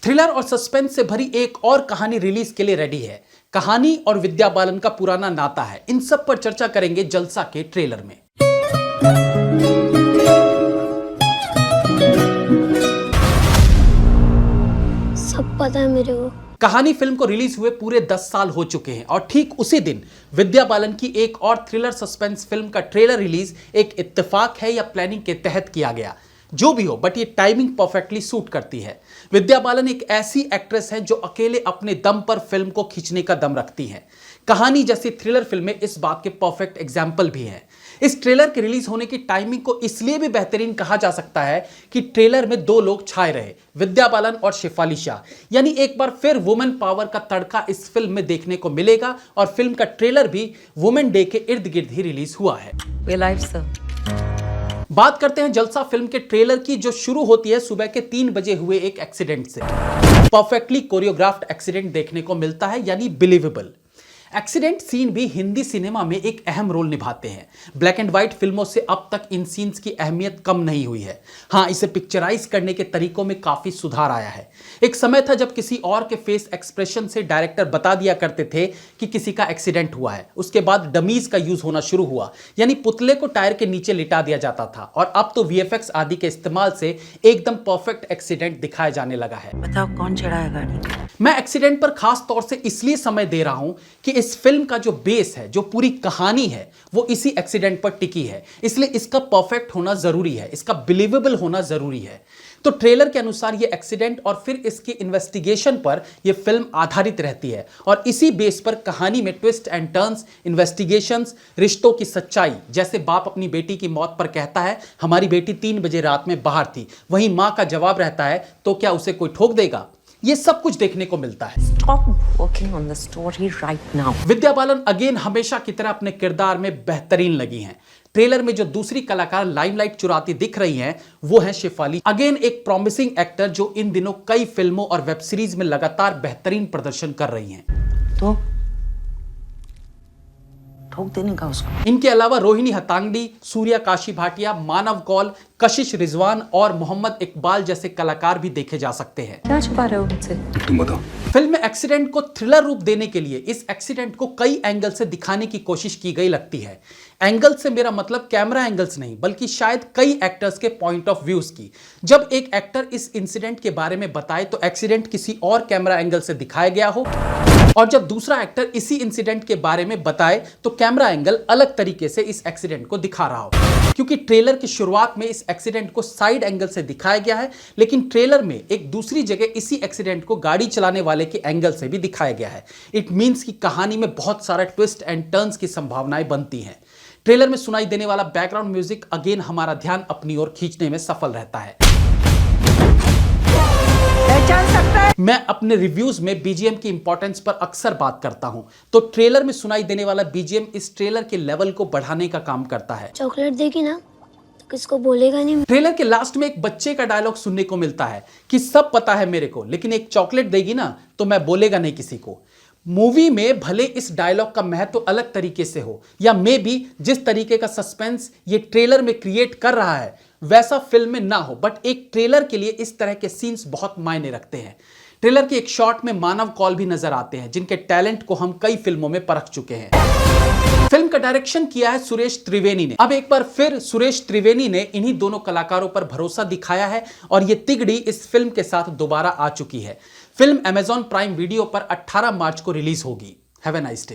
Thriller और suspense से भरी एक और कहानी रिलीज के लिए रेडी है। कहानी और विद्या बालन का पुराना नाता है। इन सब पर चर्चा करेंगे जलसा के ट्रेलर में। सब पता है मेरे को। कहानी फिल्म को रिलीज हुए पूरे 10 साल हो चुके हैं और ठीक उसी दिन विद्या बालन की एक और थ्रिलर सस्पेंस फिल्म का ट्रेलर रिलीज एक इत्तेफाक है या प्लानिंग के तहत किया गया। जो भी हो, बट ये टाइमिंग परफेक्टली सूट करती है। विद्या बालन एक ऐसी एक्ट्रेस है जो अकेले अपने दम पर फिल्म को खींचने का दम रखती है। कहानी जैसी थ्रिलर फिल्में इस बात के परफेक्ट एग्जाम्पल भी हैं। इस ट्रेलर के रिलीज होने की टाइमिंग को इसलिए भी बेहतरीन कहा जा सकता है कि ट्रेलर में दो लोग छाए रहे, विद्या बालन और शेफाली शाह। यानी एक बार फिर वुमेन पावर का तड़का इस फिल्म में देखने को मिलेगा और फिल्म का ट्रेलर भी वुमेन डे के इर्द गिर्द ही रिलीज हुआ है। बात करते हैं जलसा फिल्म के ट्रेलर की, जो शुरू होती है सुबह के 3 बजे हुए एक एक्सीडेंट से। परफेक्टली कोरियोग्राफ्ड एक्सीडेंट देखने को मिलता है, यानी बिलीवेबल। एक्सीडेंट सीन भी हिंदी सिनेमा में एक अहम रोल निभाते हैं। ब्लैक एंड व्हाइट फिल्मों से अब तक इन सीन्स की अहमियत कम नहीं हुई है। हाँ, इसे पिक्चराइज करने के तरीकों में काफी सुधार आया है। एक समय था जब किसी और के फेस एक्सप्रेशन से डायरेक्टर बता दिया करते थे कि किसी का एक्सीडेंट हुआ है। उसके बाद डमीज का यूज होना शुरू हुआ, यानी पुतले को टायर के नीचे लिटा दिया जाता था। और अब तो वीएफएक्स आदि के इस्तेमाल से एकदम परफेक्ट एक्सीडेंट दिखाया जाने लगा है। बताओ कौन चढ़ाया गाड़ी? मैं एक्सीडेंट पर खास तौर से इसलिए समय दे रहा हूं कि इस फिल्म का जो बेस है, जो पूरी कहानी है, वो इसी एक्सीडेंट पर टिकी है। इसलिए इसका परफेक्ट होना जरूरी है, इसका बिलीवेबल होना जरूरी है। तो ट्रेलर के अनुसार ये एक्सीडेंट और फिर इसकी इन्वेस्टिगेशन पर यह फिल्म आधारित रहती है और इसी बेस पर कहानी में ट्विस्ट एंड टर्न्स, इन्वेस्टिगेशंस, रिश्तों की सच्चाई। जैसे बाप अपनी बेटी की मौत पर कहता है, हमारी बेटी 3 बजे रात में बाहर थी, वहीं मां का जवाब रहता है, तो क्या उसे कोई ठोक देगा? ये सब कुछ देखने को मिलता है। Stop working on the story right now. Vidya Balan again हमेशा की तरह अपने किरदार में बेहतरीन लगी हैं। ट्रेलर में जो दूसरी कलाकार लाइमलाइट चुराती दिख रही हैं, वो है शेफाली। अगेन एक प्रॉमिसिंग एक्टर जो इन दिनों कई फिल्मों और वेब सीरीज में लगातार बेहतरीन प्रदर्शन कर रही हैं। तो ठोक देने का उसको। इनके अलावा रोहिणी हतांगडी, सूर्या काशी भाटिया, मानव कौल, कशिश रिजवान और मोहम्मद इकबाल जैसे कलाकार भी देखे जा सकते हैं। क्या छुपा रहे हो मुझसे? तुम बताओ। फिल्म में एक्सीडेंट को थ्रिलर रूप देने के लिए इस एक्सीडेंट को कई एंगल से दिखाने की कोशिश की गई लगती है। एंगल से मेरा मतलब कैमरा एंगल्स नहीं, बल्कि शायद कई एक्टर्स के पॉइंट ऑफ व्यूज की। जब एक एक्टर इस इंसिडेंट के बारे में बताए तो एक्सीडेंट किसी और कैमरा एंगल से दिखाया गया हो, और जब दूसरा एक्टर इसी इंसिडेंट के बारे में बताए तो कैमरा एंगल अलग तरीके से इस एक्सीडेंट को दिखा रहा हो। क्योंकि ट्रेलर की शुरुआत में इस एक्सीडेंट को साइड एंगल से दिखाया गया है, लेकिन ट्रेलर में एक दूसरी जगह इसी एक्सीडेंट को गाड़ी चलाने वाले के एंगल से भी दिखाया गया है। इट मींस कि कहानी में बहुत सारा ट्विस्ट एंड टर्न्स की संभावनाएं बनती हैं। ट्रेलर में सुनाई देने वाला बैकग्राउंड म्यूजिक अगेन हमारा ध्यान अपनी ओर खींचने में सफल रहता है। मैं अपने रिव्यूज में बीजीएम की इंपॉर्टेंस पर अक्सर बात करता हूं, तो ट्रेलर में सुनाई देने वाला बीजीएम इस ट्रेलर के लेवल को बढ़ाने का काम करता है। चॉकलेट देगी ना तो किसको बोलेगा नहीं। ट्रेलर के लास्ट में एक बच्चे का डायलॉग सुनने को मिलता है कि सब पता है मेरे को, लेकिन एक चॉकलेट देगी ना तो मैं बोलेगा नहीं किसी को। मूवी में भले इस डायलॉग का महत्व अलग तरीके से हो, या मे बी जिस तरीके का सस्पेंस ये ट्रेलर में क्रिएट कर रहा है वैसा फिल्म में ना हो, बट एक ट्रेलर के लिए इस तरह के सीन्स बहुत मायने रखते हैं। ट्रेलर के एक शॉट में मानव कौल भी नजर आते हैं, जिनके टैलेंट को हम कई फिल्मों में परख चुके हैं। फिल्म का डायरेक्शन किया है सुरेश त्रिवेणी ने। अब एक बार फिर सुरेश त्रिवेणी ने इन्हीं दोनों कलाकारों पर भरोसा दिखाया है और ये तिगड़ी इस फिल्म के साथ दोबारा आ चुकी है। फिल्म Amazon प्राइम वीडियो पर 18 मार्च को रिलीज होगी। Have a nice day.